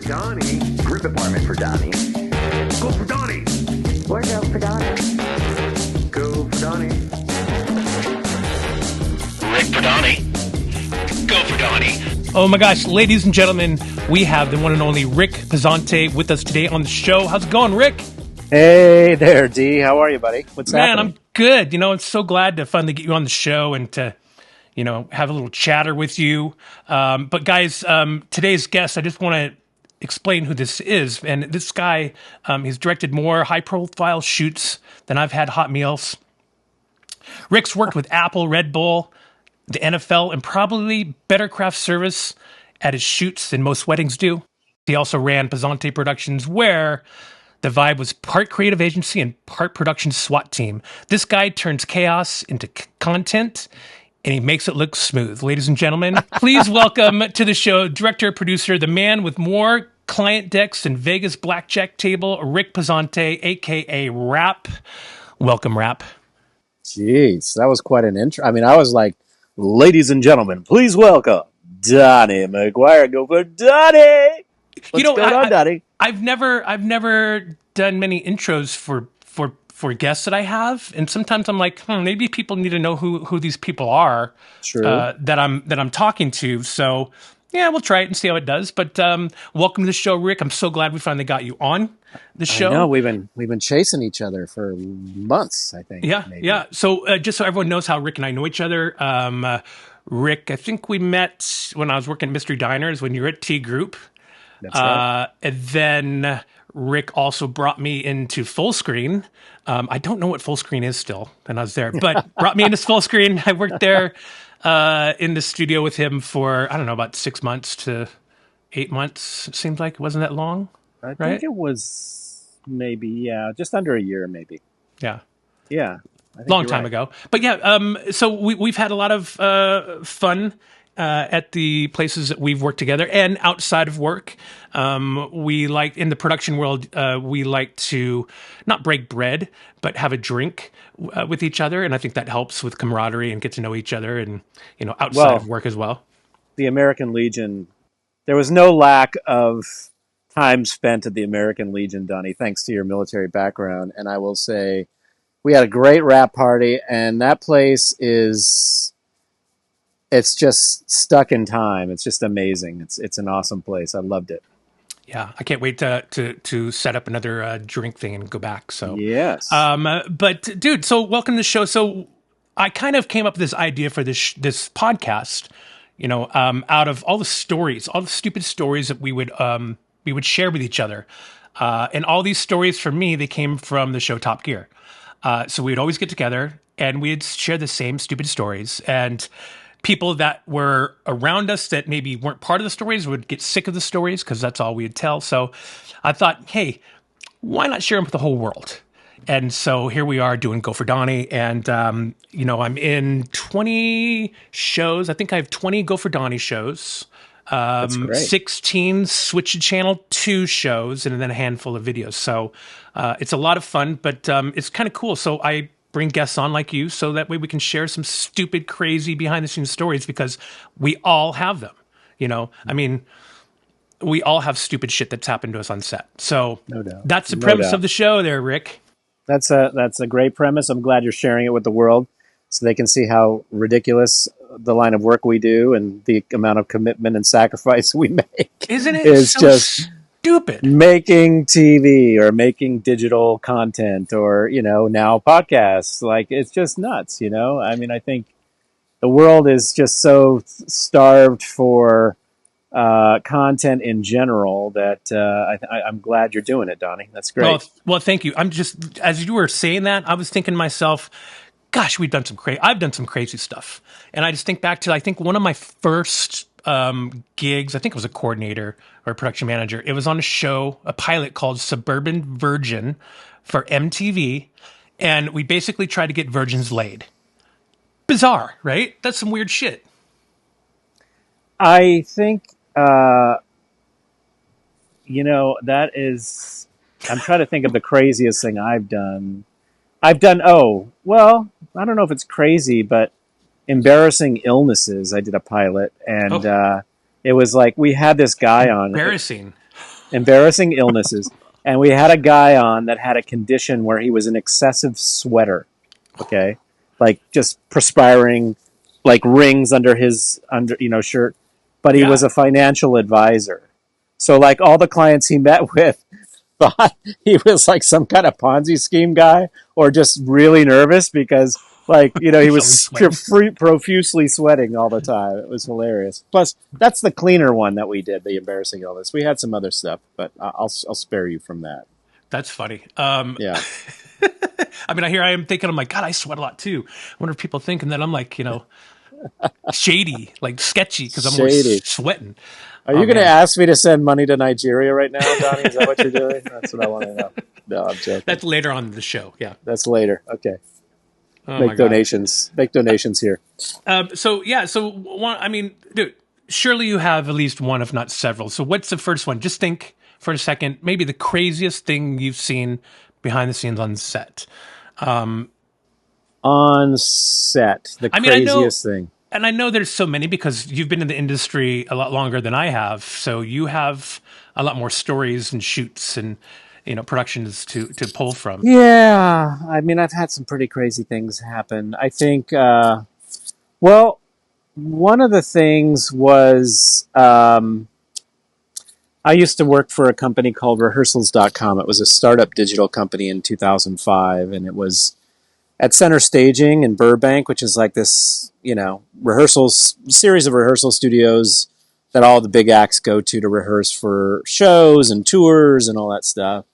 Donnie. Rip apartment for Donnie. Go for Donnie. Wardrobe for Donnie. Go for Donnie. Rick for Donnie. Go for Donnie. Oh my gosh, ladies and gentlemen, we have the one and only Rick Pizante with us today on the show. How's it going, Rick? Hey there, D. How are you, buddy? What's Man, happening? I'm good. I'm so glad to finally get you on the show and to, have a little chatter with you. But guys, today's guest, I just want to explain who this is. And this guy, he's directed more high-profile shoots than I've had hot meals. Rick's worked with Apple, Red Bull, the NFL, and probably better craft service at his shoots than most weddings do. He also ran Pizante Productions, where the vibe was part creative agency and part production SWAT team. This guy turns chaos into content, and he makes it look smooth. Ladies and gentlemen, please welcome to the show, director, producer, the man with more client decks than Vegas blackjack table, Rick Pizante, a.k.a. Rap. Welcome, Rap. Jeez, that was quite an intro. I mean, I was like, ladies and gentlemen, please welcome Donny McGuire. Go for Donnie. What's going on, Donnie? I've never done many intros for guests that I have, and sometimes I'm like, maybe people need to know who these people are. True. That I'm talking to. So yeah, we'll try it and see how it does. But welcome to the show, Rick. I'm so glad we finally got you on the show. I know we've been chasing each other for months, I think. Yeah, maybe. yeah. So just so everyone knows how Rick and I know each other, Rick, I think we met when I was working at Mystery Diners when you were at T Group. That's right. And then Rick also brought me into Full Screen. I don't know what Full Screen is still, and I was there, but brought me into Full Screen. I worked there in the studio with him for, I don't know, about 6 months to 8 months. It seemed like it wasn't that long. I think it was maybe, just under a year, maybe. Yeah. Yeah. I think Long you're time right. ago. But yeah, so we've had a lot of fun at the places that we've worked together and outside of work. We like, in the production world, we like to not break bread, but have a drink with each other. And I think that helps with camaraderie and get to know each other and, outside of work as well. The American Legion, there was no lack of time spent at the American Legion, Donnie, thanks to your military background. And I will say, we had a great rap party, and that place it's just stuck in time. It's just amazing. It's an awesome place. I loved it. Yeah, I can't wait to set up another drink thing and go back. So yes. But dude, so welcome to the show. So I kind of came up with this idea for this podcast, out of all the stories, all the stupid stories that we would share with each other, and all these stories for me, they came from the show Top Gear. So we'd always get together and we'd share the same stupid stories, and people that were around us that maybe weren't part of the stories would get sick of the stories because that's all we'd tell. So I thought, hey, why not share them with the whole world? And so here we are doing Go for Donnie. And, I'm in 20 shows. I think I have 20 Go for Donnie shows. That's great. 16 Switch to Channel 2 shows, and then a handful of videos. So it's a lot of fun, but it's kind of cool. So I bring guests on like you so that way we can share some stupid, crazy behind-the-scenes stories because we all have them. I mean, we all have stupid shit that's happened to us on set. So no doubt. That's the No premise doubt. of the show there, Rick. That's a great premise. I'm glad you're sharing it with the world so they can see how ridiculous the line of work we do and the amount of commitment and sacrifice we make. Isn't it is so just stupid? Making TV or making digital content or, now podcasts. Like, it's just nuts, I mean, I think the world is just so starved for content in general that I'm glad you're doing it, Donnie. That's great. Well, thank you. I'm just, as you were saying that, I was thinking to myself, gosh, I've done some crazy stuff. And I just think back to, I think one of my first gigs, I think it was a coordinator or a production manager. It was on a pilot called Suburban Virgin for MTV. And we basically tried to get virgins laid. Bizarre, right? That's some weird shit. I think, that is, I'm trying to think of the craziest thing I've done. I don't know if it's crazy, but embarrassing illnesses. I did a pilot, and it was like we had this guy on. Embarrassing. embarrassing illnesses. And we had a guy on that had a condition where he was an excessive sweater. Okay. Like just perspiring, like rings under his shirt. But he Yeah. was a financial advisor. So like all the clients he met with thought he was like some kind of Ponzi scheme guy or just really nervous because like, he He's was always sweating. profusely sweating all the time. It was hilarious. Plus, that's the cleaner one that we did, the embarrassing illness. We had some other stuff, but I'll spare you from that. That's funny. Yeah. I mean, I am thinking, I'm like, God, I sweat a lot too. I wonder if people think, and then I'm like, shady, like sketchy, because I'm Shady. always sweating. Are you going to ask me to send money to Nigeria right now, Donnie? Is that what you're doing? That's what I want to know. No, I'm joking. That's later on in the show. Yeah. That's later. Okay. Oh my Make God. donations. Make donations here. So one, I mean, dude, surely you have at least one, if not several. So what's the first one? Just think for a second, maybe the craziest thing you've seen behind the scenes on set. On set, the craziest thing. And I know there's so many because you've been in the industry a lot longer than I have. So you have a lot more stories and shoots and, productions to pull from. Yeah. I mean, I've had some pretty crazy things happen. I think, one of the things was, I used to work for a company called rehearsals.com. It was a startup digital company in 2005, and it was at Center Staging in Burbank, which is like this, series of rehearsal studios that all the big acts go to rehearse for shows and tours and all that stuff.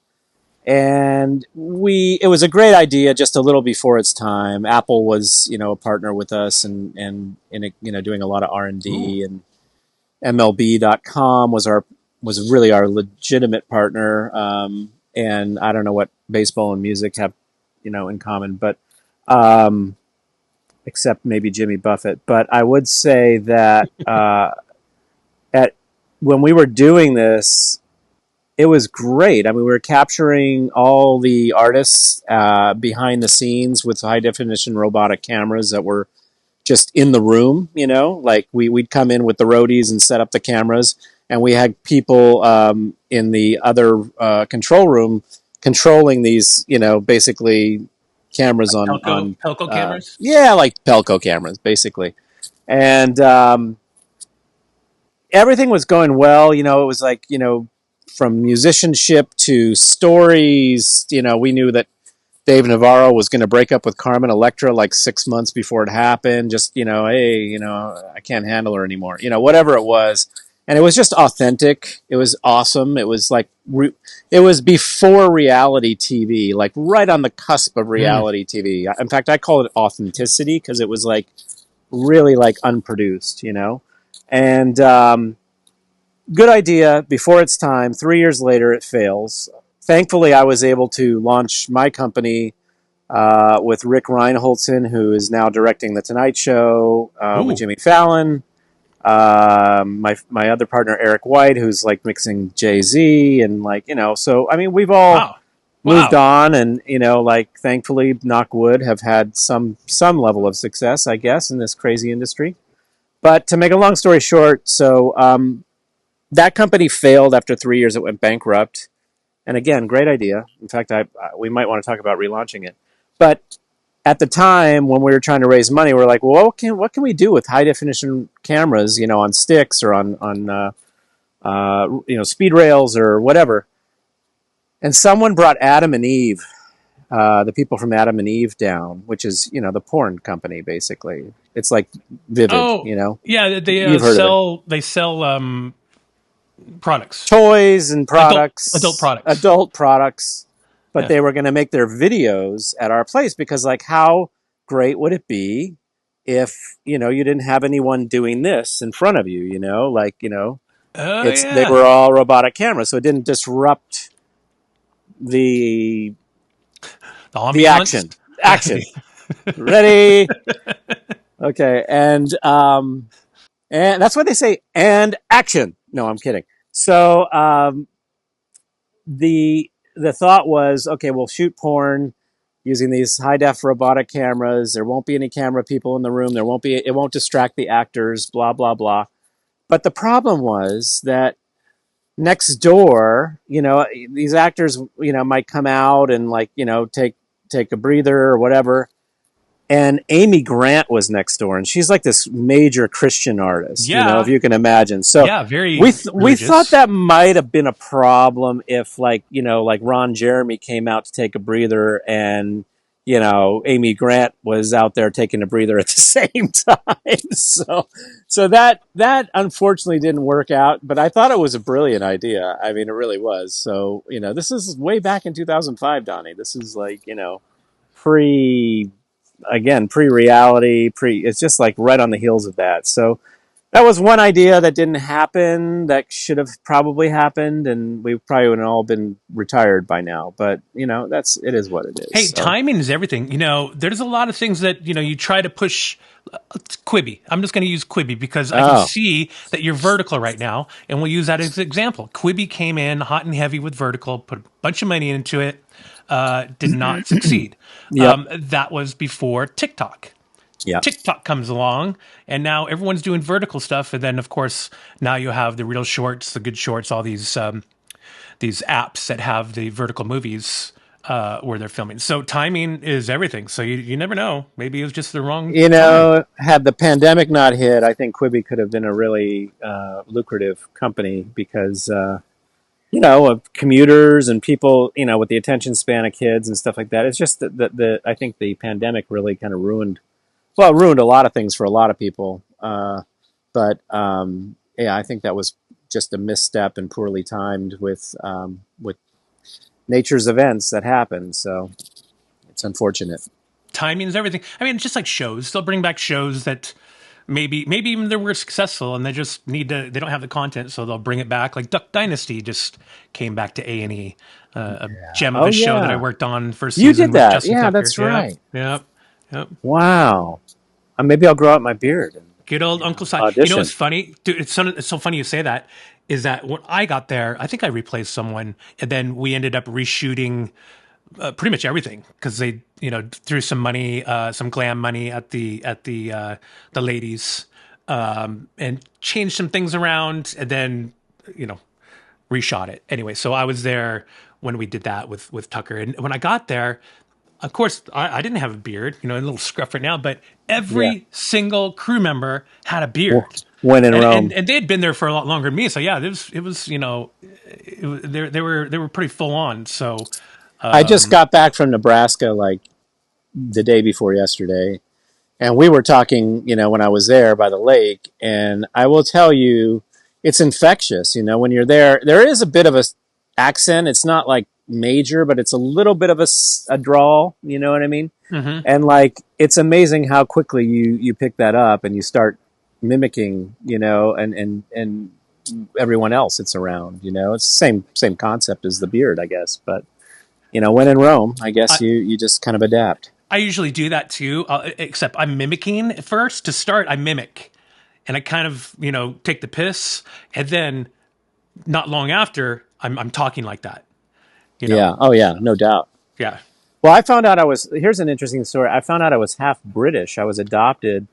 And it was a great idea just a little before its time. Apple was, a partner with us and doing a lot of R&D. And MLB.com was really our legitimate partner. And I don't know what baseball and music have, in common, but except maybe Jimmy Buffett. But I would say that when we were doing this, it was great. I mean, we were capturing all the artists behind the scenes with high definition robotic cameras that were just in the room, like we'd come in with the roadies and set up the cameras, and we had people in the other control room controlling these, basically cameras like on Pelco cameras? Yeah, like Pelco cameras, basically. And everything was going well. It was like, from musicianship to stories, we knew that Dave Navarro was going to break up with Carmen Electra like 6 months before it happened. Just, hey, I can't handle her anymore. Whatever it was. And it was just authentic. It was awesome. It was like, it was before reality TV, like right on the cusp of reality TV. In fact, I call it authenticity because it was like really like unproduced, And good idea before its time. 3 years later, it fails. Thankfully, I was able to launch my company with Rick Reinholdson, who is now directing The Tonight Show with Jimmy Fallon. My other partner, Eric White, who's like mixing Jay-Z and so, I mean, we've all moved on and, thankfully, knock wood, have had some level of success, I guess, in this crazy industry. But to make a long story short, so that company failed after 3 years. It went bankrupt. And again, great idea. In fact, we might want to talk about relaunching it. But at the time, when we were trying to raise money, we were like, well, what can we do with high definition cameras, on sticks or on speed rails or whatever? And someone brought Adam and Eve, the people from Adam and Eve down, which is, the porn company, basically. It's like Vivid, Yeah, they sell products. Toys and products. Adult products. But they were going to make their videos at our place because, like, how great would it be if, you didn't have anyone doing this in front of you, They were all robotic cameras, so it didn't disrupt the action. Action. Ready? Okay. And that's why they say, and action. No, I'm kidding. So, the thought was, okay, we'll shoot porn using these high-def robotic cameras. There won't be any camera people in the room. It won't distract the actors, blah, blah, blah. But the problem was that next door, these actors, might come out and like, take a breather or whatever. And Amy Grant was next door, and she's like this major Christian artist, Yeah. if you can imagine. So Yeah, very we religious. thought that might have been a problem if like, like Ron Jeremy came out to take a breather and, Amy Grant was out there taking a breather at the same time. So that unfortunately didn't work out, but I thought it was a brilliant idea. I mean, it really was. So, this is way back in 2005, Donnie. This is like, pre pre-reality, it's just like right on the heels of that. So that was one idea that didn't happen that should have probably happened, and we probably would have all been retired by now. But it is what it is. Hey, so. Timing is everything. There's a lot of things that you try to push. Quibi. I'm just going to use Quibi because I can see that you're vertical right now, and we'll use that as an example. Quibi came in hot and heavy with vertical, put a bunch of money into it, did not succeed. Yep. That was before TikTok. Yeah. TikTok comes along, and now everyone's doing vertical stuff. And then, of course, now you have the real shorts, the good shorts, all these apps that have the vertical movies where they're filming. So timing is everything. So you never know. Maybe it was just the wrong time. Had the pandemic not hit, I think Quibi could have been a really lucrative company because, of commuters and people, with the attention span of kids and stuff like that. It's just that I think the pandemic really kind of ruined a lot of things for a lot of people. But I think that was just a misstep and poorly timed with nature's events that happened. So it's unfortunate. Timing is everything. I mean, it's just like shows. They'll bring back shows that maybe even they were successful and they just they don't have the content, so they'll bring it back. Like Duck Dynasty just came back to A&E, a gem of a show that I worked on first season. You did that. With Justin yeah, Tucker. that's right. Yep. Wow. Maybe I'll grow out my beard. And good old Uncle Si. Audition. You know what's funny? Dude, it's so funny you say that, is that when I got there, I think I replaced someone, and then we ended up reshooting pretty much everything because they, threw some money, some glam money at the ladies, and changed some things around, and then, reshot it. Anyway, so I was there when we did that with Tucker. And when I got there, of course, I didn't have a beard, a little scruff right now, but every single crew member had a beard. When in Rome. And they had been there for a lot longer than me. So yeah, it was they were pretty full on. So I just got back from Nebraska like the day before yesterday, and we were talking, when I was there by the lake, and I will tell you, it's infectious. When you're there is a bit of a accent. It's not like major, but it's a little bit of a drawl. You know what I mean? Mm-hmm. And like, it's amazing how quickly you pick that up and you start mimicking, and everyone else it's around. It's the same concept as the beard, I guess. But when in Rome, I guess you just kind of adapt. I usually do that too, except I'm mimicking at first. To start, I mimic, and I kind of take the piss, and then not long after, I'm talking like that. Yeah. Oh yeah. No doubt. Yeah. Well, I found out here's an interesting story. I found out I was half British. I was adopted.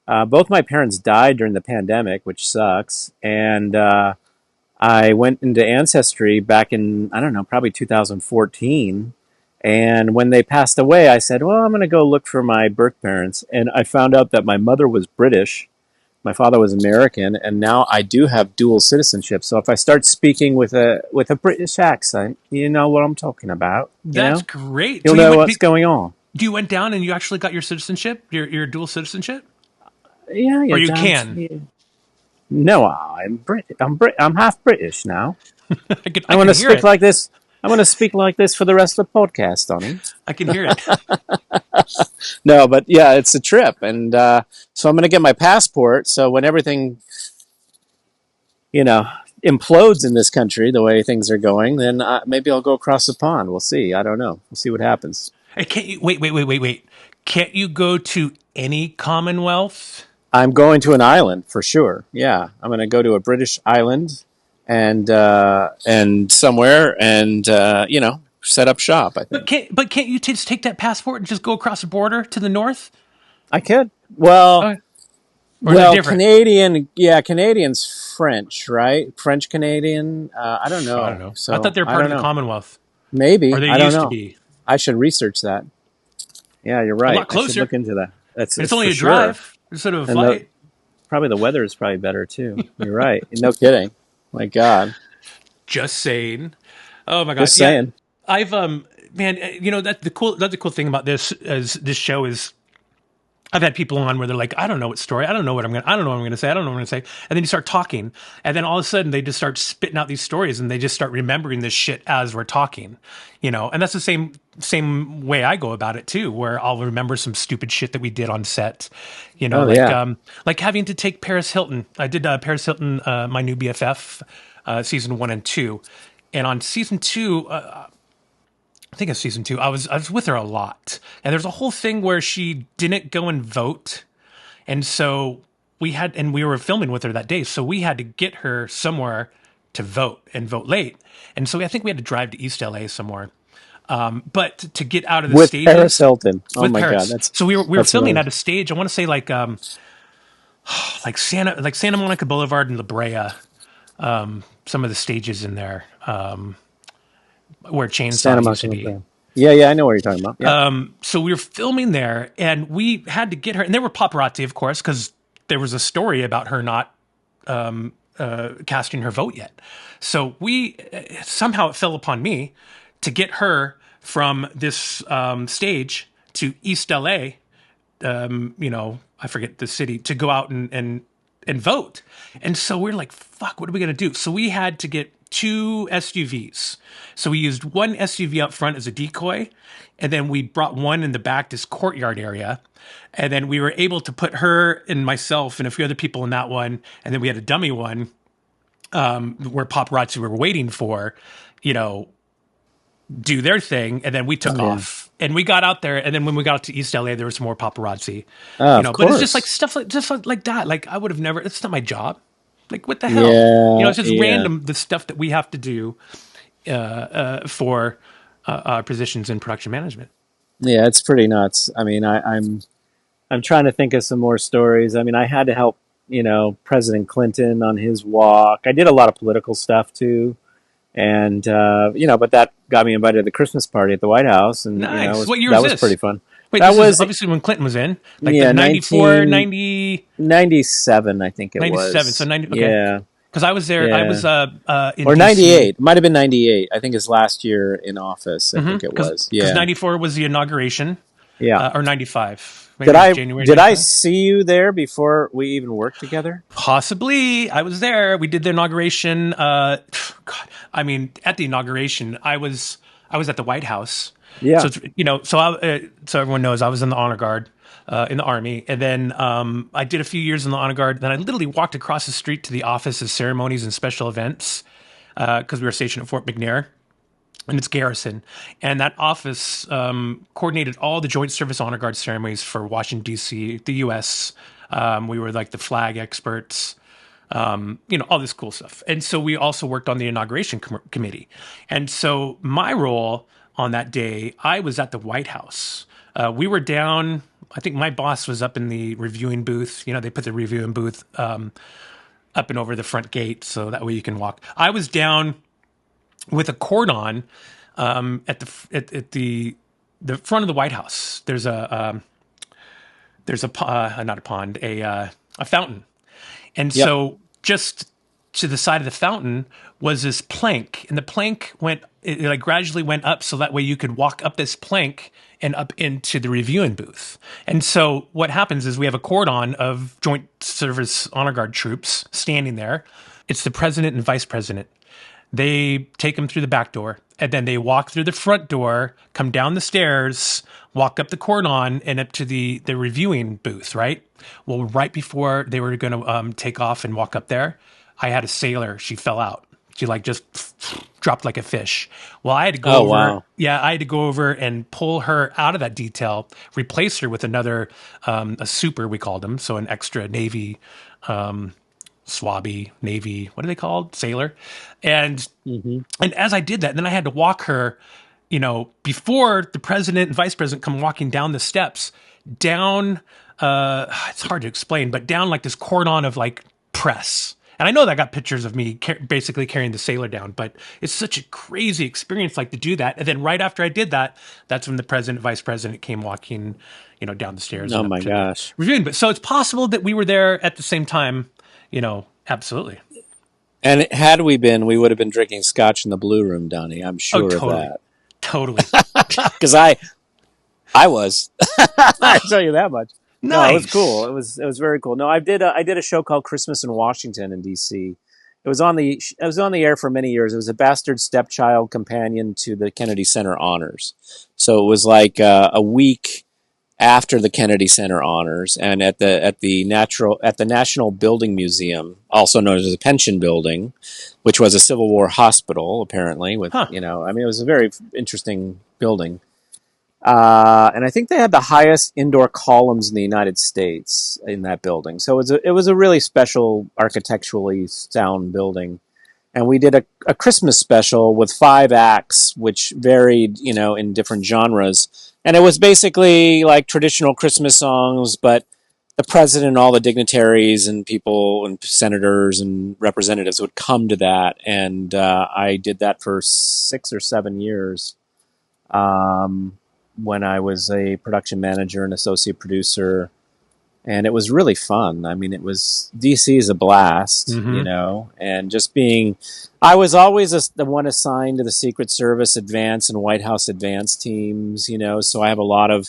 Both my parents died during the pandemic, which sucks. And I went into Ancestry back in, I don't know, probably 2014. And when they passed away, I said, well, I'm going to go look for my birth parents. And I found out that my mother was British. My father was American, and now I do have dual citizenship. So if I start speaking with a British accent, you know what I'm talking about. That's great. You'll know what's going on. You went down and you actually got your citizenship, your dual citizenship? Yeah. Or you can? Yeah. No, I'm British. I'm half British now. I want to speak like this. I want to speak like this for the rest of the podcast, Donnie. I can hear it. No, but yeah, it's a trip. And so I'm going to get my passport. So when everything, implodes in this country, the way things are going, then maybe I'll go across the pond. We'll see. I don't know. We'll see what happens. Hey, can't you, wait. Can't you go to any Commonwealth? I'm going to an island for sure. Yeah. I'm going to go to a British island and somewhere and, set up shop, I think. But can't you just take that passport and just go across the border to the north? I could. Well, Or is it Well, different? Canadian's French, right? French Canadian. I don't I don't know. know. I thought So they were I part of don't the know. Commonwealth, or Maybe they I don't used to know. be. I should research that. Yeah, you're A right. lot I should closer. look into that. That's And it's it's only for a sure. drive instead of a And flight. probably the weather is probably better too. You're right. No kidding. My God. Just saying. Oh my god. Just Yeah. saying. I've man, that's the cool thing about this show is I've had people on where they're like, I don't know what story, I don't know what I'm gonna say, I don't know what I'm gonna say. And then you start talking, and then all of a sudden they just start spitting out these stories and they just start remembering this shit as we're talking. And that's the same way I go about it too, where I'll remember some stupid shit that we did on set. Oh yeah. Like having to take Paris Hilton. I did Paris Hilton, my new BFF, season 1 and 2. And on season 2, I think it's season 2. I was with her a lot, and there's a whole thing where she didn't go and vote, and so we were filming with her that day, so we had to get her somewhere to vote and vote late, and so I think we had to drive to East LA somewhere. But to get out of the With Paris stages Hilton. Oh with my God. Paris, so we were That's filming amazing. at a stage. I want to say like Santa Monica Boulevard and La Brea. Some of the stages in there where Santa Chainsaw used to Monica. be. Yeah, I know what you're talking about. Yeah. So we were filming there, and we had to get her. And there were paparazzi, of course, because there was a story about her not casting her vote yet. So we somehow it fell upon me to get her from this stage to East LA. I forget the city, to go out and vote. And so we're like, fuck, what are we going to do? So we had to get 2 SUVs. So we used one SUV up front as a decoy, and then we brought one in the back, this courtyard area. And then we were able to put her and myself and a few other people in that one. And then we had a dummy one where paparazzi were waiting for, do their thing, and then we took off and we got out there. And then when we got out to East LA, there was some more paparazzi, Of but it's just course. like stuff like that. Like I would have never, it's not my job. Like what the hell? Yeah. It's just random, the stuff that we have to do for our positions in production management. Yeah, it's pretty nuts. I mean, I'm trying to think of some more stories. I mean, I had to help, President Clinton on his walk. I did a lot of political stuff too, and but that got me invited to the Christmas party at the White House, and Nice. What year that was was this? pretty fun. Wait, That this is was obviously when Clinton was in, like yeah, the 94, 97, I think it 97. was. So 90, okay. Yeah, Because I was there, yeah. I was in or DC. 98. It might have been 98. I think his last year in office. I think it was. Because Yeah, 94 was the inauguration, yeah. or 95. Maybe it was January Did I 95? see you there before we even worked together? Possibly. I was there. We did the inauguration. God, I mean, at the inauguration, I was at the White House. Yeah. So so everyone knows I was in the honor guard in the Army, and then I did a few years in the honor guard. Then I literally walked across the street to the Office of Ceremonies and Special Events because we were stationed at Fort McNair. And it's garrison. And that office coordinated all the Joint Service Honor Guard ceremonies for Washington, D.C., the U.S. We were like the flag experts, all this cool stuff. And so we also worked on the inauguration committee. And so my role on that day, I was at the White House. We were down, I think my boss was up in the reviewing booth. They put the reviewing booth up and over the front gate so that way you can walk. I was down with a cordon at the front of the White House. There's not a pond, a fountain, and Yep. so just to the side of the fountain was this plank, and the plank it gradually went up so that way you could walk up this plank and up into the reviewing booth. And so what happens is we have a cordon of Joint Service Honor Guard troops standing there. It's the president and vice president. They take them through the back door, and then they walk through the front door, come down the stairs, walk up the cordon, and up to the reviewing booth, right? Well, right before they were going to take off and walk up there, I had a sailor. She fell out. She just dropped like a fish. Well, I had to go over. Wow. Yeah, I had to go over and pull her out of that detail, replace her with another, a super, we called him, so an extra Navy Swabby, Navy, what are they called? Sailor. And as I did that, then I had to walk her, before the president and vice president come walking down the steps, down it's hard to explain, but down like this cordon of like press. And I know that I got pictures of me basically carrying the sailor down, but it's such a crazy experience, like to do that. And then right after I did that, that's when the president, vice president came walking, down the stairs. Oh and up my to the gosh. reviewing. But so it's possible that we were there at the same time, absolutely. And had we been, we would have been drinking scotch in the Blue Room, Donnie. I'm sure of that. Totally. Because I was. I tell you that much. Nice. No, it was cool. It was very cool. No, I did a show called Christmas in Washington in D.C. It was on the air for many years. It was a bastard stepchild companion to the Kennedy Center Honors. So it was like a week after the Kennedy Center Honors, and at the National Building Museum, also known as the Pension Building, which was a Civil War hospital, apparently. It was a very interesting building. And I think they had the highest indoor columns in the United States in that building. So it was a really special, architecturally sound building. And we did a Christmas special with 5 acts, which varied, in different genres. And it was basically like traditional Christmas songs, but the president and all the dignitaries and people and senators and representatives would come to that. And I did that for 6 or 7 years. When I was a production manager and associate producer, and it was really fun. I mean, DC is a blast, and just I was always the one assigned to the Secret Service advance and White House advance teams, so I have a lot of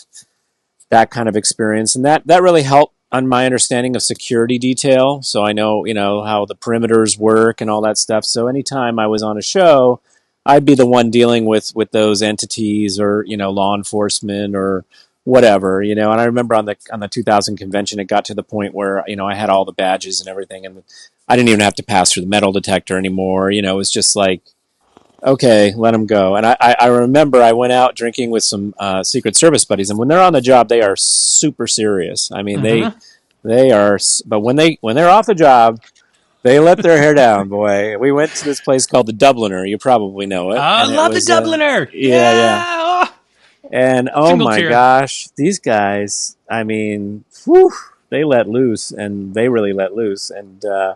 that kind of experience, and that really helped on my understanding of security detail. So I know, how the perimeters work and all that stuff. So anytime I was on a show, I'd be the one dealing with those entities or, law enforcement or whatever, and I remember on the 2000 convention, it got to the point where, I had all the badges and everything, and I didn't even have to pass through the metal detector anymore. It was just like, okay, let them go. And I remember I went out drinking with some Secret Service buddies, and when they're on the job, they are super serious. I mean, they are, but when they're off the job, they let their hair down, boy. We went to this place called the Dubliner. You probably know it. I love the Dubliner. Yeah. And oh my gosh, these guys, I mean, they let loose, and they really let loose. And I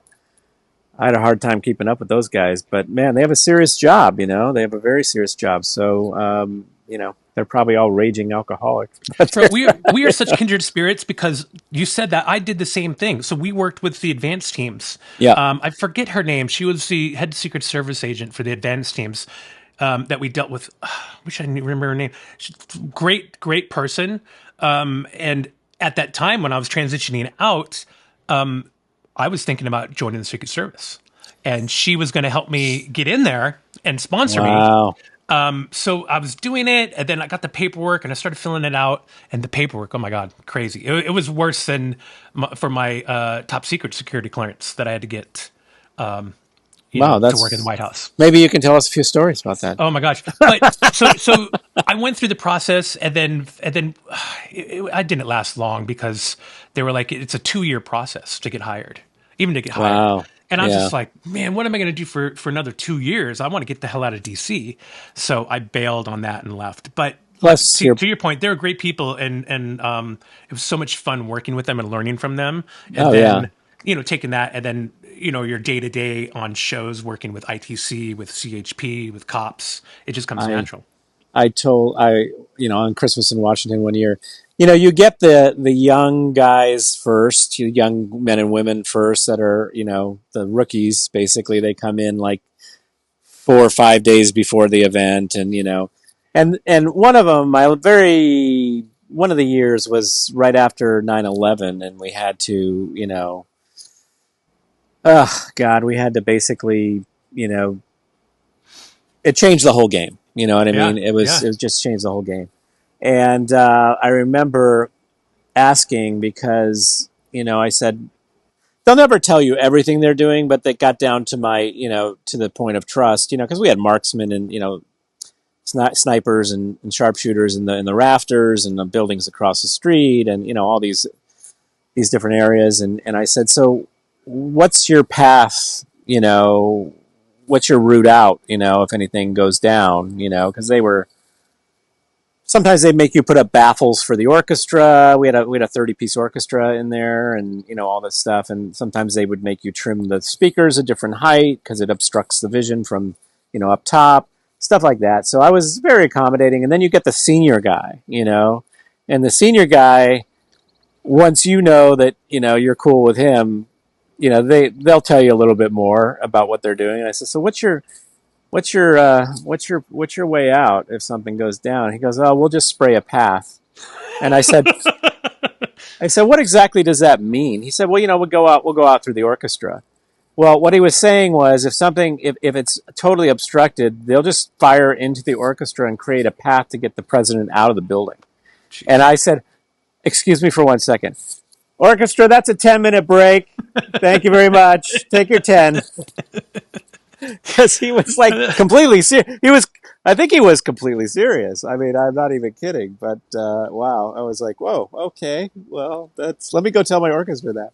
had a hard time keeping up with those guys. But man, they have a serious job, They have a very serious job. So, they're probably all raging alcoholics. Bro, we are such kindred spirits because you said that. I did the same thing. So we worked with the advanced teams. Yeah. I forget her name. She was the head Secret Service agent for the advanced teams that we dealt with. I wish I didn't remember her name. She's a great person. And at that time when I was transitioning out, I was thinking about joining the Secret Service. And she was going to help me get in there and sponsor me. So I was doing it, and then I got the paperwork, and I started filling it out. And the paperwork, oh my God, crazy! It was worse than for my top secret security clearance that I had to get. To work in the White House. Maybe you can tell us a few stories about that. Oh my gosh! But so I went through the process, and then I didn't last long because they were like, it's a 2-year process to get hired, even to get hired. Wow. And I was just like, man, what am I going to do for another 2 years? I want to get the hell out of DC. So I bailed on that and left. But to your point, they're great people, and it was so much fun working with them and learning from them. And taking that, and then your day to day on shows, working with ITC, with CHP, with cops, it just comes natural. On Christmas in Washington one year, you get the young guys first, young men and women first that are, the rookies, basically. They come in like 4 or 5 days before the event, and, and one of them, one of the years was right after 9/11, and we had to, we had to basically, it changed the whole game. You know what I mean? It just changed the whole game. And I remember asking because, I said, they'll never tell you everything they're doing, but they got down to my, to the point of trust, because we had marksmen and, snipers and sharpshooters in the rafters and the buildings across the street and, all these different areas. And I said, so what's your path, what's your route out, if anything goes down, because they were sometimes they make you put up baffles for the orchestra. We had a 30-piece orchestra in there, and all this stuff. And sometimes they would make you trim the speakers a different height because it obstructs the vision from up top, stuff like that. So I was very accommodating. And then you get the senior guy, and the senior guy, once you know that you're cool with him, they'll tell you a little bit more about what they're doing. And I said, so what's your way out if something goes down? He goes, oh, we'll just spray a path. And I said, what exactly does that mean? He said, well, we'll go out through the orchestra. Well, what he was saying was, if it's totally obstructed, they'll just fire into the orchestra and create a path to get the president out of the building. Jeez. And I said, excuse me for 1 second. Orchestra, that's a 10-minute break. Thank you very much. Take your 10. Because he was like completely serious. I think he was completely serious. I mean, I'm not even kidding. But wow, I was like, whoa, okay. Well, let me go tell my orchestra that.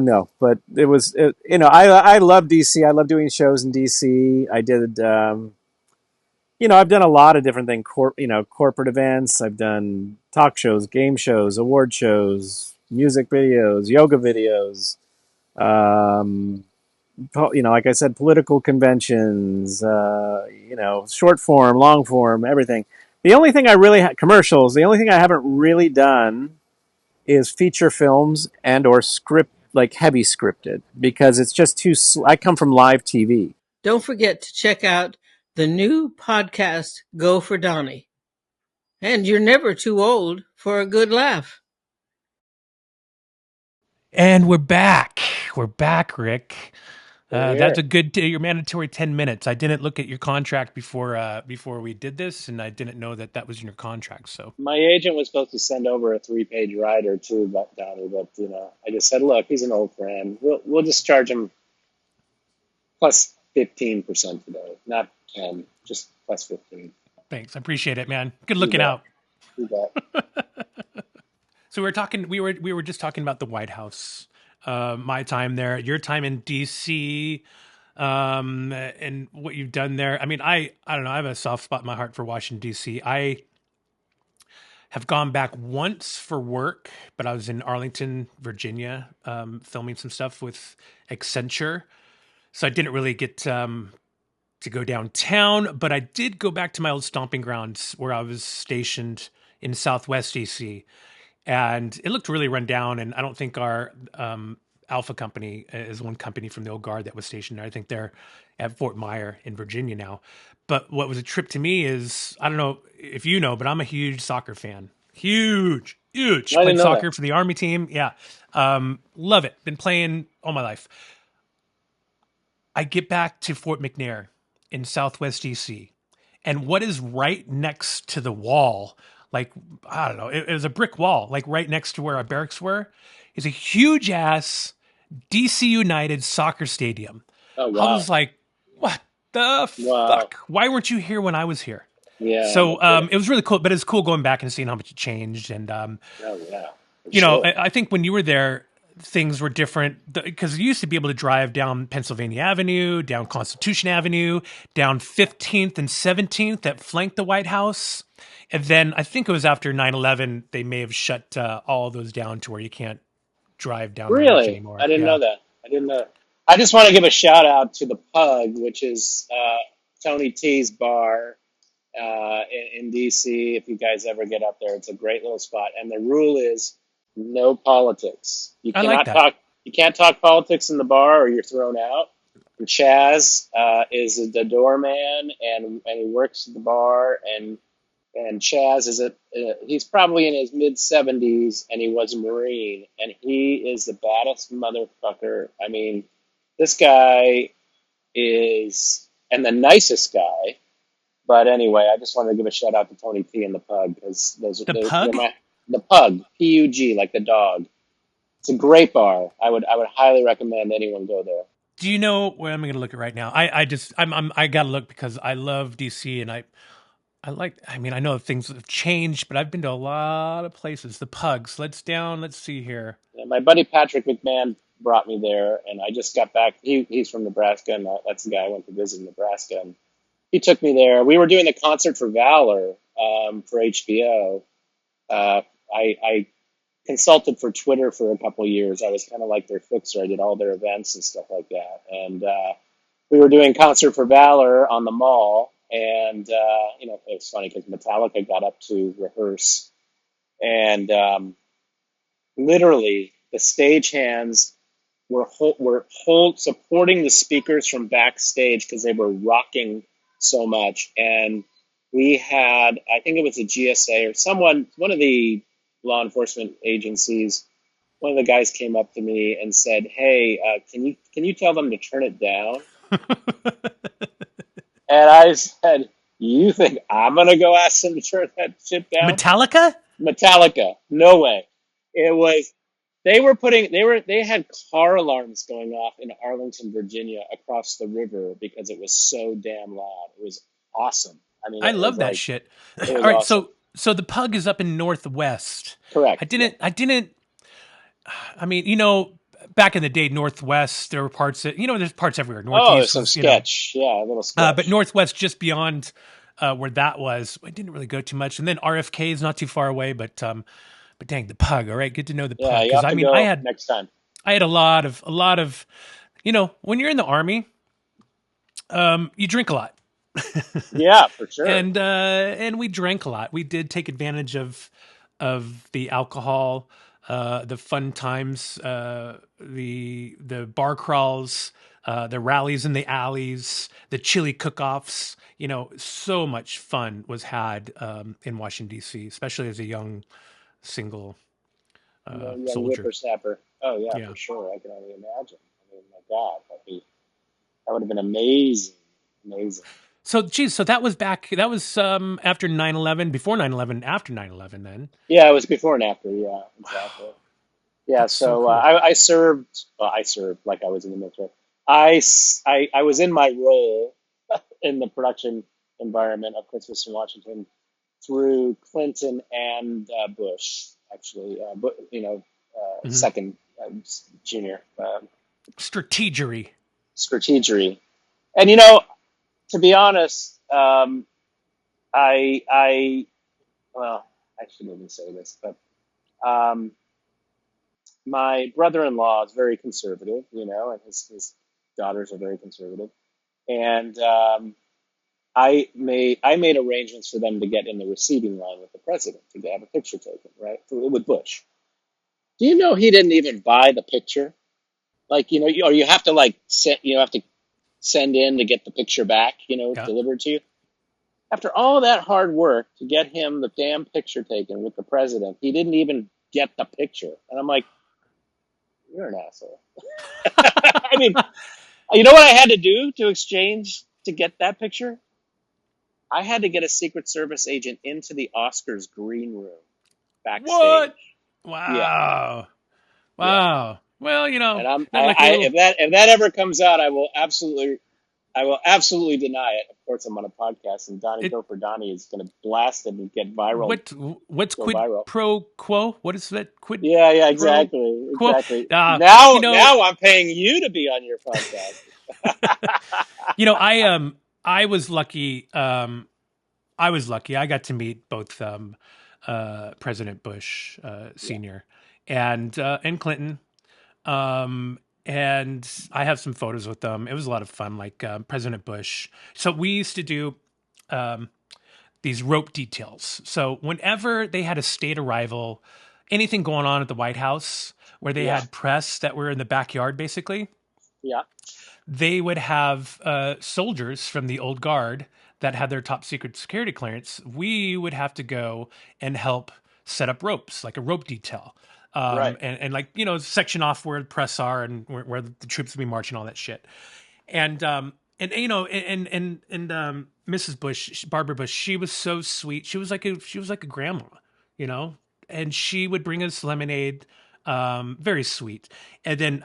No, but it was, I love DC. I love doing shows in DC. I did, I've done a lot of different things, corporate events. I've done talk shows, game shows, award shows, music videos, yoga videos, like I said, political conventions, short form, long form, everything. The only thing commercials, the only thing I haven't really done is feature films and or script, like heavy scripted, because it's just too, I come from live TV. Don't forget to check out the new podcast, Go for Donnie. And you're never too old for a good laugh. And we're back. We're back, Rick. That's a good, your mandatory 10 minutes. I didn't look at your contract before we did this, and I didn't know that was in your contract. So my agent was supposed to send over a 3-page rider too about Donnie, but I just said, look, he's an old friend. We'll just charge him plus 15% today, not 10, just plus 15. Thanks, I appreciate it, man. Good looking out. You bet. So we were just talking about the White House. My time there, your time in DC, and what you've done there. I mean, I don't know. I have a soft spot in my heart for Washington, DC. I have gone back once for work, but I was in Arlington, Virginia, filming some stuff with Accenture. So I didn't really get to go downtown, but I did go back to my old stomping grounds where I was stationed in Southwest DC. And it looked really run down, and I don't think our Alpha company is one company from the old guard that was stationed there. I think they're at Fort Myer in Virginia now. But what was a trip to me is, I don't know if you know, but I'm a huge soccer fan. Huge. Played soccer for the Army team. Yeah. Love it. Been playing all my life. I get back to Fort McNair in Southwest DC, and what is right next to the wall, like, I don't know, it was a brick wall, like right next to where our barracks were, is a huge ass DC United soccer stadium. Oh, wow. I was like, what the fuck? Why weren't you here when I was here? Yeah. So it was really cool, but it's cool going back and seeing how much it changed. And, I think when you were there, things were different because you used to be able to drive down Pennsylvania Avenue, down Constitution Avenue, down 15th and 17th that flanked the White House. And then I think it was after 9/11, they may have shut all of those down to where you can't drive down there much anymore. I didn't know that. I just want to give a shout out to the Pug, which is Tony T's bar in DC. If you guys ever get up there, it's a great little spot. And the rule is no politics. You cannot talk. You can't talk politics in the bar, or you're thrown out. And Chaz is the doorman, and he works at the bar. And Chaz he's probably in his mid-70s, and he was a Marine, and he is the baddest motherfucker. I mean, this guy is, and the nicest guy. But anyway, I just wanted to give a shout out to Tony T and the Pug, because the Pug, Pug, like the dog. It's a great bar. I would highly recommend anyone go there. Do you know where I'm going to look at right now? I got to look because I love DC, and I know things have changed, but I've been to a lot of places. The Pugs, let's see here. Yeah, my buddy Patrick McMahon brought me there, and I just got back. He's from Nebraska, and that's the guy I went to visit in Nebraska, and he took me there. We were doing the Concert for Valor for HBO. I consulted for Twitter for a couple of years. I was kind of like their fixer. I did all their events and stuff like that. And we were doing Concert for Valor on the Mall. And, it's funny because Metallica got up to rehearse. And literally, the stagehands were supporting the speakers from backstage because they were rocking so much. And we had, I think it was a GSA or one of the law enforcement agencies. One of the guys came up to me and said, "Hey, can you tell them to turn it down?" And I said, "You think I'm gonna go ask them to turn that shit down?" Metallica, no way. It was they had car alarms going off in Arlington, Virginia, across the river because it was so damn loud. It was awesome. I mean, I love that shit. It All was right, awesome. so the Pug is up in Northwest. Correct. I mean, back in the day, Northwest, there were parts that, there's parts everywhere. Oh, Northeast there's some was, sketch. Yeah, a little sketch. but Northwest, just beyond where that was, I didn't really go too much. And then RFK is not too far away, but dang, the Pug. All right, good to know the Pug. Yeah, you have to go next time. I had a lot of, when you're in the Army, you drink a lot. Yeah, for sure. And we drank a lot. We did take advantage of the alcohol, the fun times, the bar crawls, the rallies in the alleys, the chili cook-offs. So much fun was had in Washington D.C., especially as a young single young soldier. whippersnapper. Oh yeah, for sure. I can only imagine. I mean, my God, that would have been amazing. So that was after 9/11, before 9/11, after 9/11 then. Yeah, it was before and after. Yeah, exactly. Yeah, so cool. I served like I was in the military. I was in my role in the production environment of Christmas in Washington through Clinton and Bush, actually. Second junior. Strategery. And, to be honest, I shouldn't even say this, but my brother-in-law is very conservative, and his daughters are very conservative. And I made arrangements for them to get in the receiving line with the president to have a picture taken, right, with Bush. Do you know he didn't even buy the picture? Like, or you have to send in to get the picture back, delivered to you. After all that hard work to get him the damn picture taken with the president, he didn't even get the picture. And I'm like, you're an asshole. I mean, you know what I had to do to get that picture? I had to get a Secret Service agent into the Oscars green room backstage. What? Wow. Yeah. Wow. Well, and if that ever comes out, I will absolutely deny it. Of course, I'm on a podcast, and Donnie Go for Donnie is going to blast it and get viral. What's quid pro quo? What is that? Quid? Yeah, exactly. Now I'm paying you to be on your podcast. I was lucky. I got to meet both President Bush Sr. and Clinton. And I have some photos with them. It was a lot of fun, like President Bush. So we used to do these rope details. So whenever they had a state arrival, anything going on at the White House where they had press that were in the backyard, basically, they would have soldiers from the old guard that had their top secret security clearance. We would have to go and help set up ropes, like a rope detail. And like, section off where the press are and where the troops will be marching, all that shit. And Mrs. Bush, Barbara Bush, she was so sweet. She was like a grandma, and she would bring us lemonade, very sweet. And then,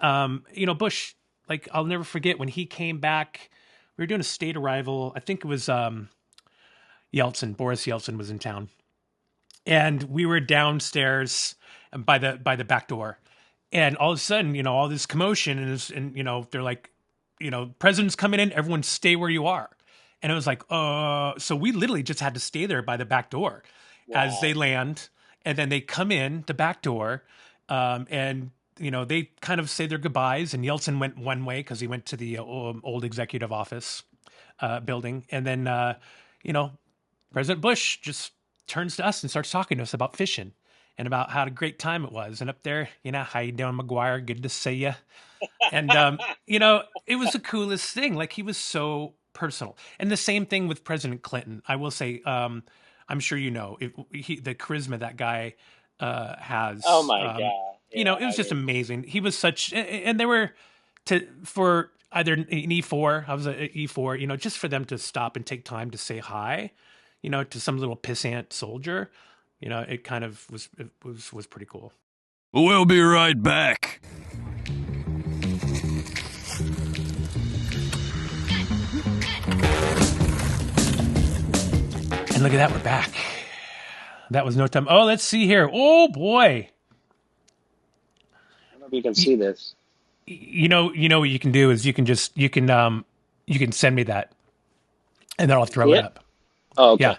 Bush, like, I'll never forget when he came back, we were doing a state arrival. I think it was, Boris Yeltsin was in town, and we were downstairs by the back door, and all of a sudden, all this commotion and they're like, president's coming in, everyone stay where you are. And it was like, so we literally just had to stay there by the back door as they land. And then they come in the back door. And, they kind of say their goodbyes. And Yeltsin went one way because he went to the old executive office building. And then, President Bush just turns to us and starts talking to us about fishing and about how a great time it was. And up there, how you doing, McGuire? Good to see you. And, it was the coolest thing. Like, he was so personal. And the same thing with President Clinton. I will say, I'm sure the charisma that guy has. Oh my God. It was just amazing. He was and they were for either an E4, I was an E4, just for them to stop and take time to say hi, to some little pissant soldier, it kind of was pretty cool. We'll be right back. And look at that, we're back. That was no time. Oh, let's see here. Oh boy. I don't know if you can see this. You know what you can do is you can send me that, and then I'll throw it up. Oh, okay.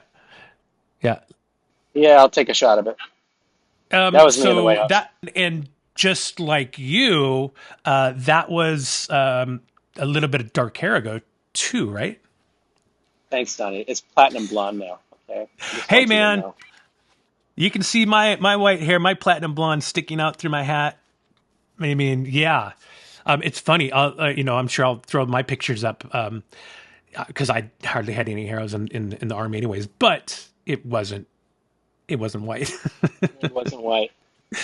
Yeah. I'll take a shot of it. That was me in the White House. And just like you, that was a little bit of dark hair ago too, right? Thanks, Donnie. It's platinum blonde now. Okay. Hey, man, you can see my white hair, my platinum blonde sticking out through my hat. I mean, yeah. It's funny. I'm sure I'll throw my pictures up because I hardly had any arrows in the Army, anyways. But it wasn't white. It wasn't white.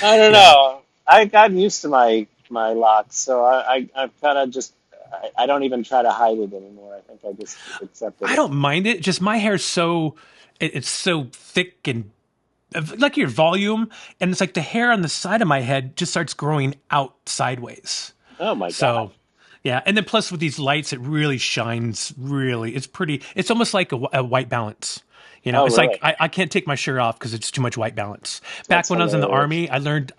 I don't know. I gotten used to my locks, so I've kind of just. I don't even try to hide it anymore. I think I just accept it. I don't mind it. Just my hair's it's so thick and like your volume, and it's like the hair on the side of my head just starts growing out sideways. Oh my God. So, yeah. And then plus with these lights, it really shines it's pretty, it's almost like a white balance. It's really? like I can't take my shirt off because it's too much white balance. Back when I was in the Army, I learned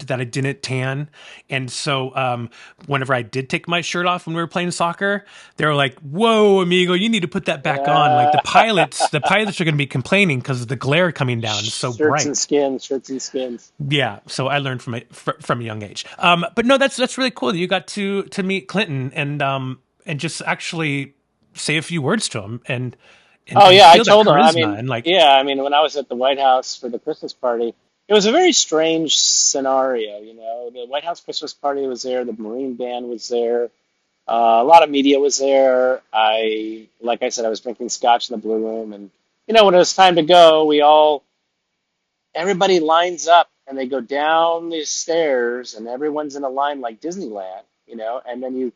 that I didn't tan, and so whenever I did take my shirt off when we were playing soccer, they were like, "Whoa, amigo, you need to put that back on." Like the pilots are going to be complaining because of the glare coming down. It's so bright. Shirts and skins. Yeah, so I learned from a young age. But no, that's really cool that you got to meet Clinton and just actually say a few words to him and I told him. I mean, when I was at the White House for the Christmas party, it was a very strange scenario. The White House Christmas party was there. The Marine Band was there. A lot of media was there. Like I said, I was drinking scotch in the Blue Room, and when it was time to go, everybody lines up and they go down these stairs, and everyone's in a line like Disneyland, and then you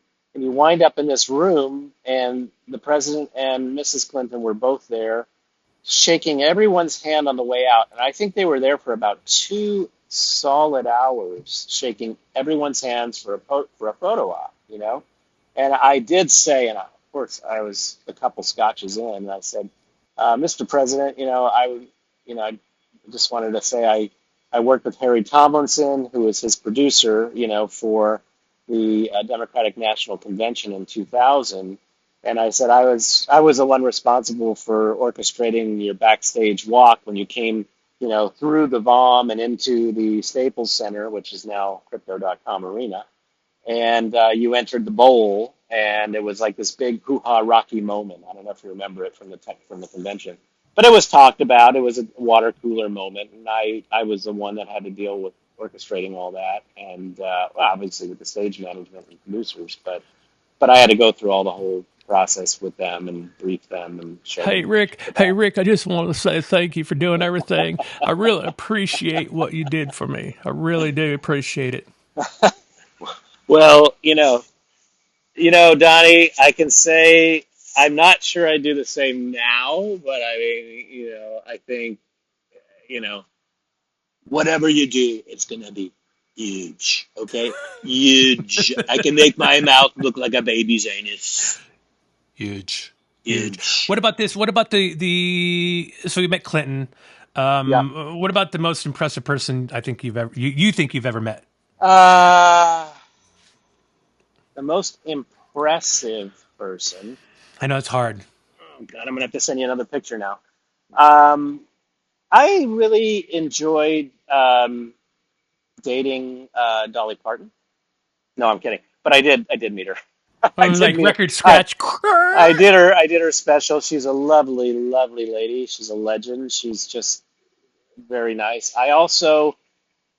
wind up in this room, and the president and Mrs. Clinton were both there, shaking everyone's hand on the way out. And I think they were there for about 2 solid hours, shaking everyone's hands for a photo op, And I did say, and of course I was a couple scotches in, and I said, Mr. President, I just wanted to say I worked with Harry Tomlinson, who was his producer, for the Democratic National Convention in 2000, and I said I was the one responsible for orchestrating your backstage walk when you came, through the VOM and into the Staples Center, which is now Crypto.com Arena, and you entered the bowl, and it was like this big hoo-ha Rocky moment. I don't know if you remember it from the convention, but it was talked about. It was a water cooler moment, and I was the one that had to deal with orchestrating all that, and obviously with the stage management and producers, but I had to go through all the whole process with them and brief them and show them. Hey Rick, I just want to say thank you for doing everything. I really appreciate what you did for me. I really do appreciate it. Well, Donnie, I can say I'm not sure I do the same now, but I mean, I think, whatever you do, it's going to be huge, okay? Huge. I can make my mouth look like a baby's anus. Huge. What about this? What about the so you met Clinton. What about the most impressive person I think you think you've ever met? The most impressive person. I know it's hard. Oh God, I'm gonna have to send you another picture now. Um, I really enjoyed dating Dolly Parton. No, I'm kidding. But I did meet her. I did Like meet her. record scratch. I did her special. She's a lovely, lovely lady. She's a legend. She's just very nice. I also,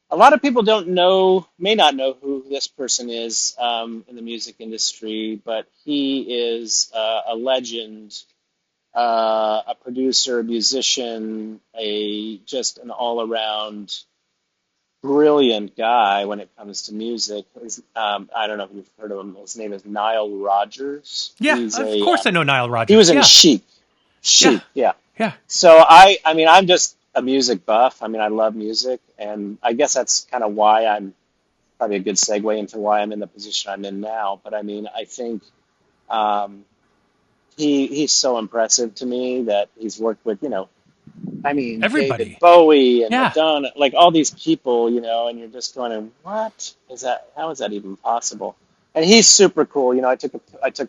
a lot of people don't know, may not know who this person is in the music industry, but he is a legend, a producer, a musician, a just an all around brilliant guy when it comes to music. I don't know if you've heard of him. His name is Nile Rodgers. Yeah, of course I know Nile He was Rodgers. in Yeah, Chic. yeah, Chic, yeah. yeah. So I mean, I'm just a music buff. I mean, I love music, and I guess that's kind of why I'm probably a good segue into why I'm in the position I'm in now. But I mean, I think um, he's so impressive to me that he's worked with, I mean, David Everybody. Bowie and Yeah. Madonna, like all these people, and you're just going, what is that? How is that even possible? And he's super cool. I took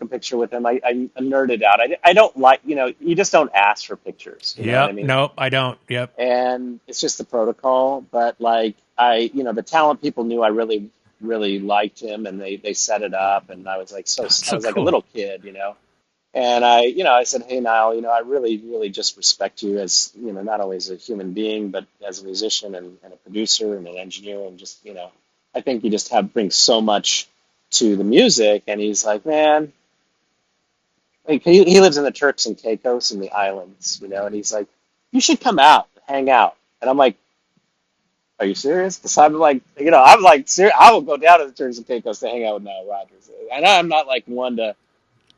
a picture with him. I nerded out. I don't like, you just don't ask for pictures. You know what I Yep. mean? Nope, I don't. Yep. And it's just the protocol. But like the talent people knew I really, really liked him, and they set it up, and I was like, I So was like a cool. little kid. And I said, hey, Niall, I really, really just respect you as, not only as a human being, but as a musician and a producer and an engineer. And just, I think you just bring so much to the music. And he's like, man, like he lives in the Turks and Caicos in the islands, and he's like, you should come out, hang out. And I'm like, are you serious? Because I'm like, I will go down to the Turks and Caicos to hang out with Nile Rodgers. And I'm not like one to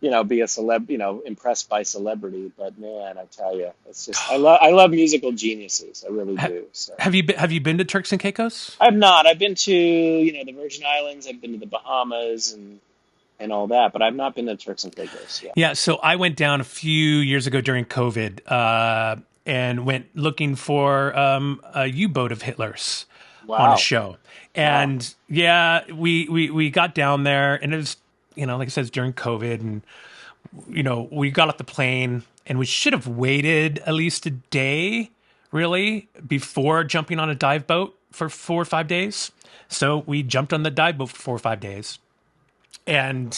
be a celeb, impressed by celebrity. But man, I tell you, it's just I love musical geniuses. I really Ha- do. So have you been to Turks and Caicos? I've not. I've been to the Virgin Islands. I've been to the Bahamas and all that, but I've not been to Turks and Caicos. Yeah. Yeah, so I went down a few years ago during COVID and went looking for a U-boat of Hitler's on a Wow. show. Wow. And yeah, we got down there, and it was, like I said, during COVID. And, we got off the plane, and we should have waited at least a day, really, before jumping on a dive boat for 4 or 5 days. So we jumped on the dive boat for 4 or 5 days. And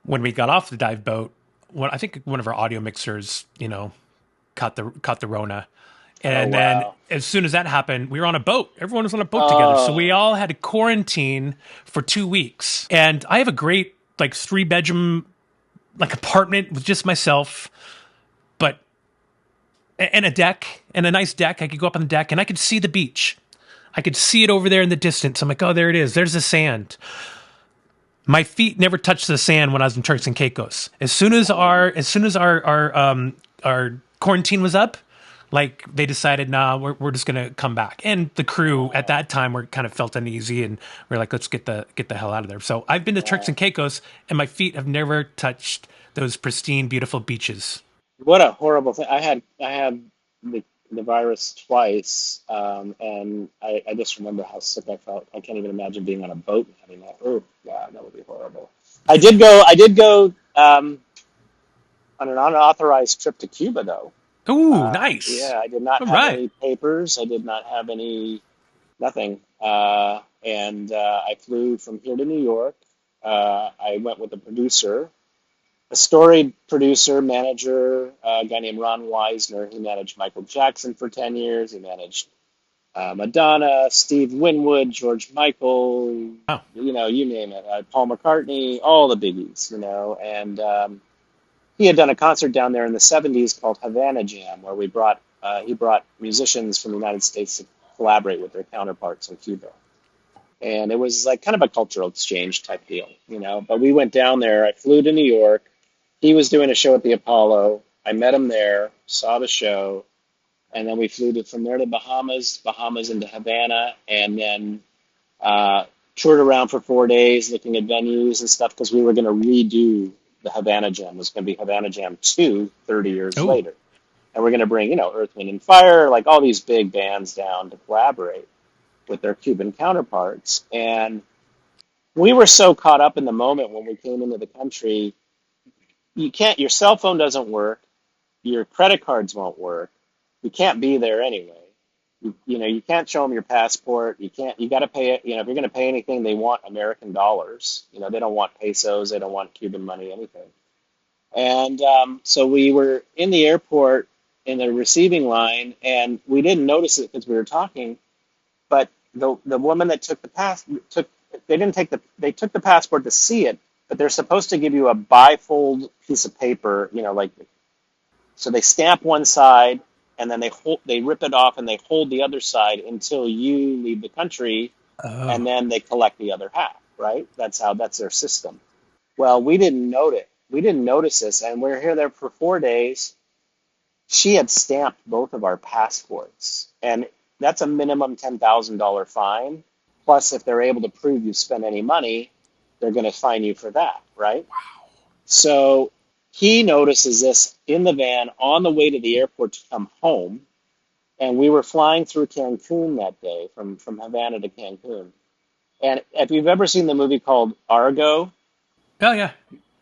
when we got off the dive boat, I think one of our audio mixers, caught the Rona. Oh And then wow. as soon as that happened, we were on a boat. Everyone was on a boat together. So we Oh. all had to quarantine for 2 weeks. And I have a great, like, 3 bedroom, like, apartment with just myself, but, and a deck, and a nice deck. I could go up on the deck and I could see the beach. I could see it over there in the distance. I'm like, oh, there it is. There's the sand. My feet never touched the sand when I was in Turks and Caicos. As soon as our quarantine was up, like, they decided, nah, we're just gonna come back. And the crew at that time were kind of felt uneasy, and we're like, let's get the hell out of there. So I've been to Turks and Caicos, and my feet have never touched those pristine, beautiful beaches. What a horrible thing. I had the virus twice, and I just remember how sick I felt. I can't even imagine being on a boat and having that. Oh, God, that would be horrible. I did go on an unauthorized trip to Cuba, though. Ooh, nice. Yeah, I did not All have right. any papers. I did not have any nothing. And I flew from here to New York. I went with a producer, a storied producer, manager, a guy named Ron Weisner. He managed Michael Jackson for 10 years. He managed Madonna, Steve Winwood, George Michael, Oh, you name it, Paul McCartney, all the biggies, and he had done a concert down there in the 70s called Havana Jam, where he brought musicians from the United States to collaborate with their counterparts in Cuba. And it was like kind of a cultural exchange type deal. But we went down there. I flew to New York. He was doing a show at the Apollo. I met him there, saw the show, and then we flew from there to Bahamas into Havana, and then toured around for 4 days looking at venues and stuff because we were going to redo the Havana Jam. It was going to be Havana Jam 2 30 years oh, later. And we're going to bring, Earth, Wind, and Fire, like all these big bands down to collaborate with their Cuban counterparts. And we were so caught up in the moment when we came into the country. you can't. Your cell phone doesn't work. Your credit cards won't work. You can't be there anyway. You can't show them your passport. You can't. You got to pay it. If you're going to pay anything, they want American dollars. They don't want pesos. They don't want Cuban money. Anything. And so we were in the airport in the receiving line, and we didn't notice it because we were talking. But the woman that took the they took the passport to see it, but they're supposed to give you a bifold piece of paper, so they stamp one side and then they rip it off and they hold the other side until you leave the country, and then they collect the other half, right? That's their system. Well, we didn't notice. We didn't notice this, and we're here there for 4 days. She had stamped both of our passports, and that's a minimum $10,000 fine. Plus, if they're able to prove you spent any money, they're going to fine you for that, right? Wow. So he notices this in the van on the way to the airport to come home, and we were flying through Cancun that day, from Havana to Cancun. And if you've ever seen the movie called Argo, Oh yeah.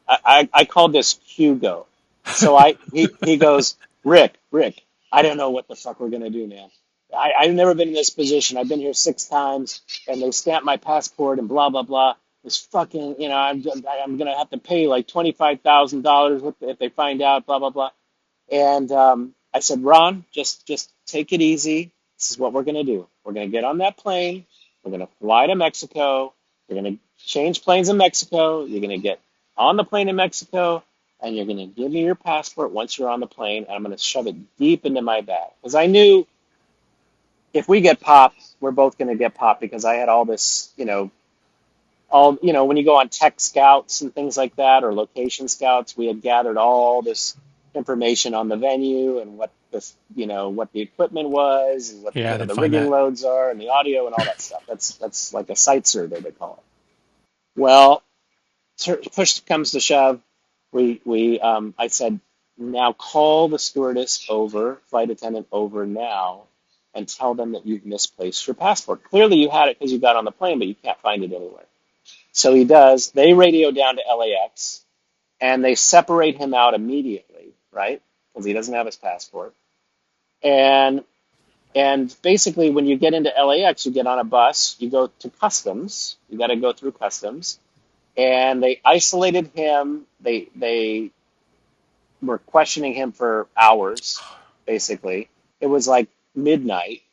I called this Hugo. So he goes, Rick, I don't know what the fuck we're gonna do, man. I've never been in this position. I've been here 6 times, and they stamped my passport and blah blah blah. This fucking, I'm gonna have to pay like $25,000 if they find out, blah blah blah. And I said, Ron, just take it easy. This is what we're gonna do. We're gonna get on that plane. We're gonna fly to Mexico. We're gonna change planes in Mexico. You're gonna get on the plane in Mexico, and you're going to give me your passport once you're on the plane, and I'm going to shove it deep into my bag. Because I knew if we get popped, we're both going to get popped, because I had all this, when you go on tech scouts and things like that, or location scouts, we had gathered all this information on the venue and what what the equipment was, and what the rigging loads are, and the audio and all that stuff. That's like a site survey, they call it. Well, push comes to shove, I said, now call the flight attendant over now, and tell them that you've misplaced your passport. Clearly you had it because you got on the plane, but you can't find it anywhere. So he does. They radio down to LAX, and they separate him out immediately, right? Because he doesn't have his passport. And basically, when you get into LAX, you get on a bus, you go to customs. You got to go through customs. And they isolated him. They were questioning him for hours, basically. It was like midnight.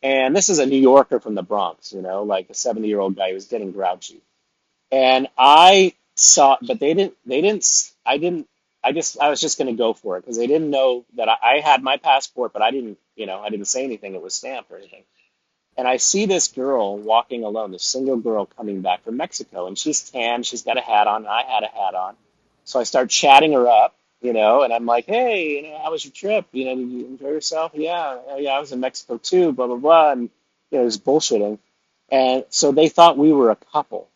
And this is a New Yorker from the Bronx, like a 70-year-old guy who was getting grouchy. And I saw, but I was just going to go for it, because they didn't know that I had my passport, but I didn't say anything. It was stamped or anything. And I see this girl walking alone, this single girl coming back from Mexico, and she's tan, she's got a hat on, and I had a hat on. So I start chatting her up, and I'm like, hey, how was your trip? Did you enjoy yourself? Yeah, I was in Mexico too, blah, blah, blah. And, it was bullshitting. And so they thought we were a couple.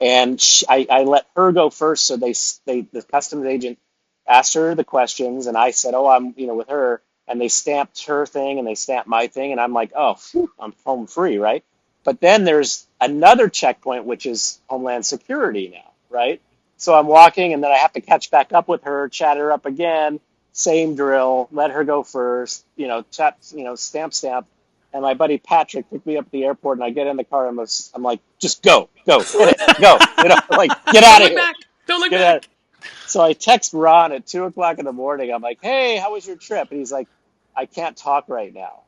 And I let her go first, so the customs agent asked her the questions, and I said, oh, I'm, with her. And they stamped her thing and they stamped my thing. And I'm like, oh, phew, I'm home free, right? But then there's another checkpoint, which is Homeland Security now, right? So I'm walking, and then I have to catch back up with her, chat her up again, same drill, let her go first, chat, stamp. And my buddy Patrick picked me up at the airport, and I get in the car, and I'm like, just go, hit it, go, like, get out of here. Don't look back. So I text Ron at 2:00 in the morning. I'm like, hey, how was your trip? And he's like, I can't talk right now,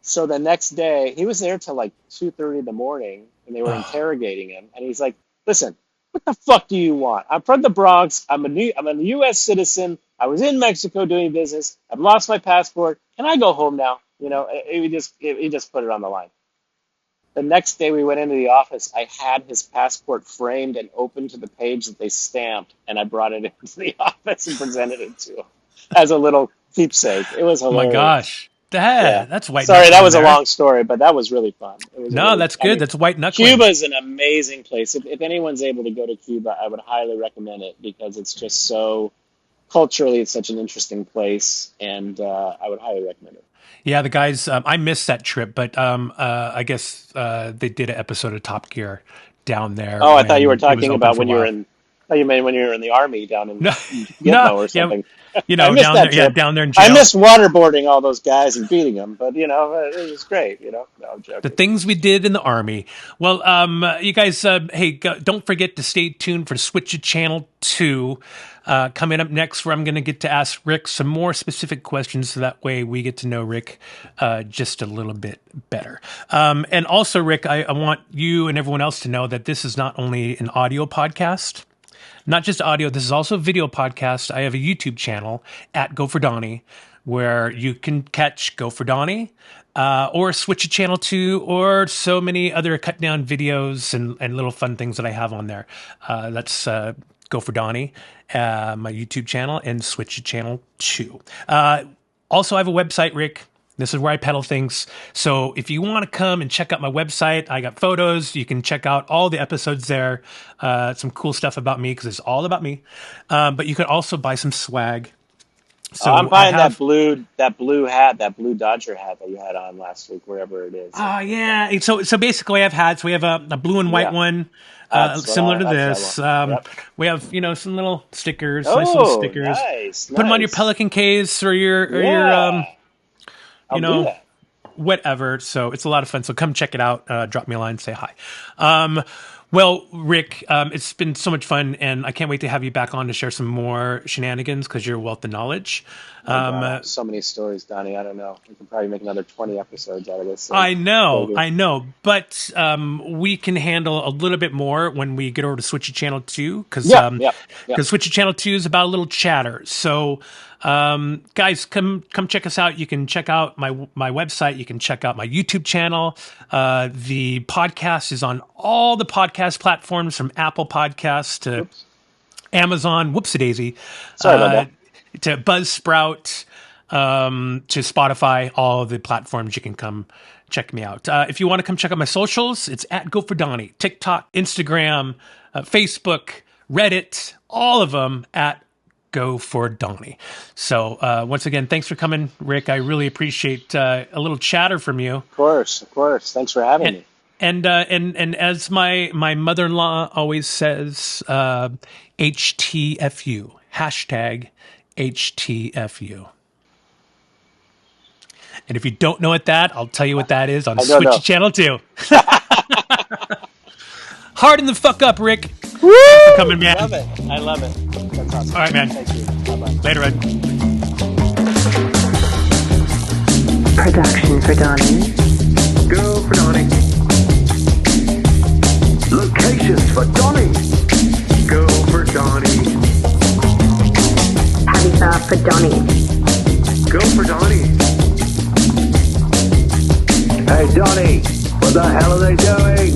So the next day, he was there till like 2:30 in the morning, and they were interrogating him. And he's like, listen, what the fuck do you want? I'm from the Bronx. I'm a U.S. citizen. I was in Mexico doing business. I've lost my passport. Can I go home now? He just put it on the line. The next day we went into the office, I had his passport framed and open to the page that they stamped, and I brought it into the office and presented it to him as a little keepsake. It was hilarious. Oh my gosh. That's white Sorry, knuckling that was there. A long story, but that was really fun. That's good. That's white knuckling. Cuba is an amazing place. If anyone's able to go to Cuba, I would highly recommend it, because it's just so, culturally, it's such an interesting place, and I would highly recommend it. Yeah, the guys, I missed that trip, but I guess they did an episode of Top Gear down there. Oh, I thought you were talking about when you were in Oh, you mean when you were in the Army down in No, Gitmo or something? yeah, I missed down that there, yeah, trip. down there in I jail. missed waterboarding all those guys and beating them, but it was great. No, I'm The joking. things we did in the Army. Well, you guys, hey, don't forget to stay tuned for Switch It Channel 2. Coming up next, where I'm going to get to ask Rick some more specific questions, so that way we get to know Rick just a little bit better. And also, Rick, I want you and everyone else to know that this is not only an audio podcast, not just audio, this is also a video podcast. I have a YouTube channel at Go for Donnie, where you can catch Go for Donnie, or Switch It Channel 2, or so many other cut down videos and little fun things that I have on there. That's Go for Donnie, my YouTube channel, and Switch It Channel 2. Also, I have a website, Rick. This is where I peddle things. So if you want to come and check out my website, I got photos. You can check out all the episodes there. Some cool stuff about me, because it's all about me. But you could also buy some swag. So I'm buying that blue hat, that blue Dodger hat that you had on last week, wherever it is. Oh, yeah. So basically, I have hats. We have a blue and white one, similar to this. Yep. We have some little stickers, Oh, nice little stickers. nice. Put them on your Pelican case or your I'll do that. whatever. So it's a lot of fun. So come check it out. Drop me a line, say hi. Well, Rick, it's been so much fun, and I can't wait to have you back on to share some more shenanigans, because you're a wealth of knowledge. So many stories, Donnie. I don't know. We can probably make another 20 episodes out of this. So I know. But we can handle a little bit more when we get over to Switch It Channel 2, because Switch It Channel 2 is about a little chatter. So, guys, come check us out. You can check out my website. You can check out my YouTube channel. The podcast is on all the podcast platforms, from Apple Podcasts to Amazon. Whoopsie-daisy. Sorry about that. To Buzzsprout, to Spotify, all the platforms. You can come check me out. If you want to come check out my socials, it's at Go for Donnie. TikTok, Instagram, Facebook, Reddit, all of them at Go for Donnie. So once again, thanks for coming, Rick. I really appreciate a little chatter from you. Of course. Thanks for having me. And as my mother-in-law always says, HTFU, hashtag HTFU. And if you don't know what I'll tell you what that is on Switch It Channel 2. Harden the fuck up, Rick. Woo! Thanks for coming, man. I love it. That's awesome. All right, man. Thank you. Bye-bye. Later, Ed. Production for Donnie. Go for Donnie. Locations for Donnie. Go for Donnie. Habitat for Donnie. Go for Donnie. Hey, Donnie, what the hell are they doing?